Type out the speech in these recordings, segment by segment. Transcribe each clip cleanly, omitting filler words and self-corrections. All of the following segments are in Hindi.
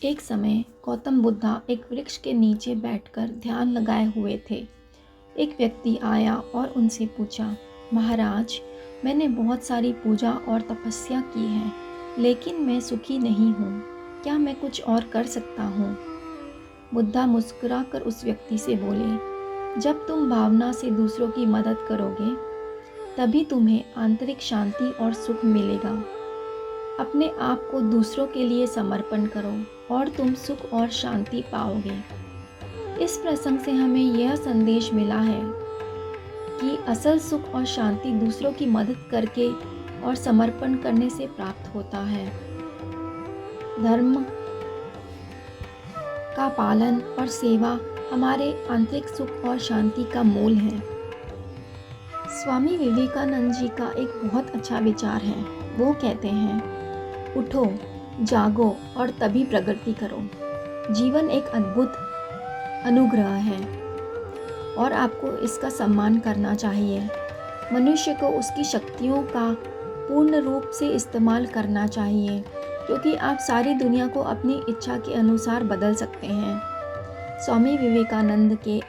एक समय गौतम बुद्धा एक वृक्ष के नीचे बैठकर ध्यान लगाए हुए थे। एक व्यक्ति आया और उनसे पूछा, महाराज, मैंने बहुत सारी पूजा और तपस्या की है, लेकिन मैं सुखी नहीं हूँ। क्या मैं कुछ और कर सकता हूँ? बुद्धा मुस्कुराकर उस व्यक्ति से बोले, जब तुम भावना से दूसरों की मदद करोगे, तभी तुम्हें आंतरिक शांति और सुख मिलेगा। अपने आप को दूसरों के लिए समर्पण करो और तुम सुख और शांति पाओगे। इस प्रसंग से हमें यह संदेश मिला है कि असल सुख और शांति दूसरों की मदद करके और समर्पण करने से प्राप्त होता है। धर्म का पालन और सेवा हमारे आंतरिक सुख और शांति का मूल है। स्वामी विवेकानंद जी का एक बहुत अच्छा विचार है। वो कहते हैं, उठो, जागो और तभी प्रगति करो। जीवन एक अद्भुत अनुग्रह है और आपको इसका सम्मान करना चाहिए। मनुष्य को उसकी शक्तियों का पूर्ण रूप से इस्तेमाल करना चाहिए, क्योंकि आप सारी दुनिया को अपनी इच्छा के अनुसार बदल सकते हैं। स्वामी विवेकानंद के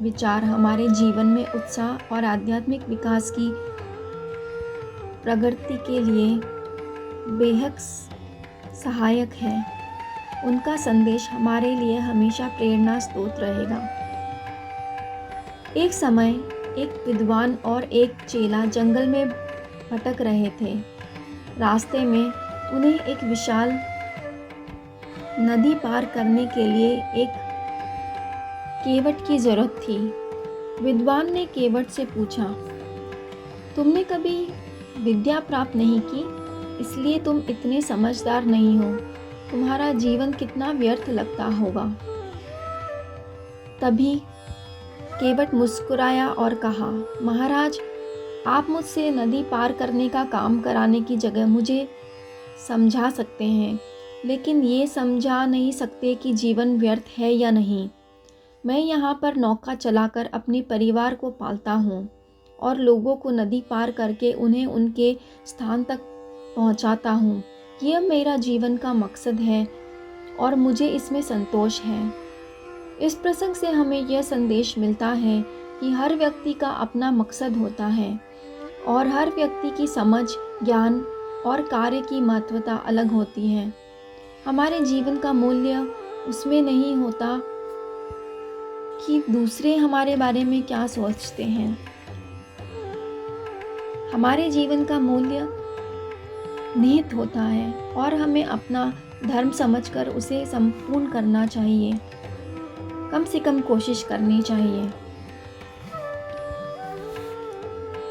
विचार हमारे जीवन में उत्साह और आध्यात्मिक विकास की प्रगति के लिए बेहद सहायक है। उनका संदेश हमारे लिए हमेशा प्रेरणा स्रोत रहेगा। एक समय एक विद्वान और एक चेला जंगल में भटक रहे थे। रास्ते में उन्हें एक विशाल नदी पार करने के लिए एक केवट की जरूरत थी। विद्वान ने केवट से पूछा, तुमने कभी विद्या प्राप्त नहीं की, इसलिए तुम इतने समझदार नहीं हो। तुम्हारा जीवन कितना व्यर्थ लगता होगा। तभी केवट मुस्कुराया और कहा, महाराज, आप मुझसे नदी पार करने का काम कराने की जगह मुझे समझा सकते हैं, लेकिन ये समझा नहीं सकते कि जीवन व्यर्थ है या नहीं। मैं यहाँ पर नौका चलाकर अपने परिवार को पालता हूँ और लोगों को नदी पार करके उन्हें उनके स्थान तक पहुँचाता हूँ। यह मेरा जीवन का मकसद है और मुझे इसमें संतोष है। इस प्रसंग से हमें यह संदेश मिलता है कि हर व्यक्ति का अपना मकसद होता है और हर व्यक्ति की समझ, ज्ञान और कार्य की महत्वता अलग होती है। हमारे जीवन का मूल्य उसमें नहीं होता कि दूसरे हमारे बारे में क्या सोचते हैं। हमारे जीवन का मूल्य निहित होता है और हमें अपना धर्म समझकर उसे संपूर्ण करना चाहिए। कम से कम कोशिश करनी चाहिए।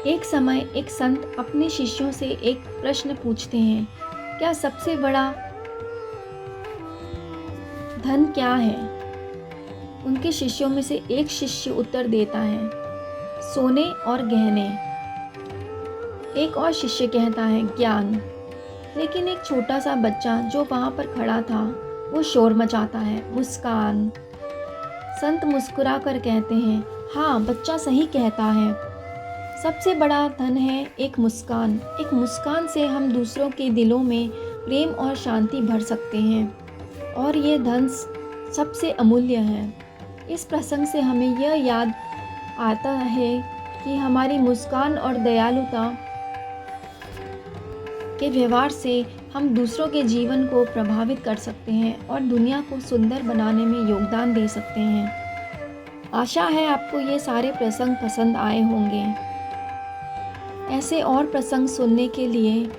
एक समय एक संत अपने शिष्यों से एक प्रश्न पूछते हैं, क्या सबसे बड़ा धन क्या है? उनके शिष्यों में से एक शिष्य उत्तर देता है, सोने और गहने। एक और शिष्य कहता है, ज्ञान। लेकिन एक छोटा सा बच्चा जो वहाँ पर खड़ा था, वो शोर मचाता है, मुस्कान। संत मुस्कुरा कर कहते हैं, हाँ, बच्चा सही कहता है। सबसे बड़ा धन है एक मुस्कान। एक मुस्कान से हम दूसरों के दिलों में प्रेम और शांति भर सकते हैं और ये धन सबसे अमूल्य है। इस प्रसंग से हमें यह याद आता है कि हमारी मुस्कान और दयालुता के व्यवहार से हम दूसरों के जीवन को प्रभावित कर सकते हैं और दुनिया को सुंदर बनाने में योगदान दे सकते हैं। आशा है आपको ये सारे प्रसंग पसंद आए होंगे। ऐसे और प्रसंग सुनने के लिए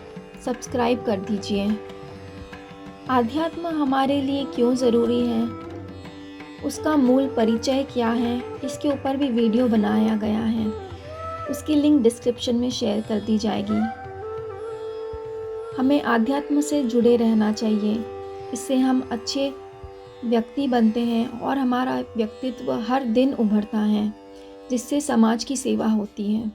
सब्सक्राइब कर दीजिए। आध्यात्म हमारे लिए क्यों ज़रूरी है, उसका मूल परिचय क्या है, इसके ऊपर भी वीडियो बनाया गया है। उसकी लिंक डिस्क्रिप्शन में शेयर कर दी जाएगी। हमें आध्यात्म से जुड़े रहना चाहिए। इससे हम अच्छे व्यक्ति बनते हैं और हमारा व्यक्तित्व हर दिन उभरता है, जिससे समाज की सेवा होती है।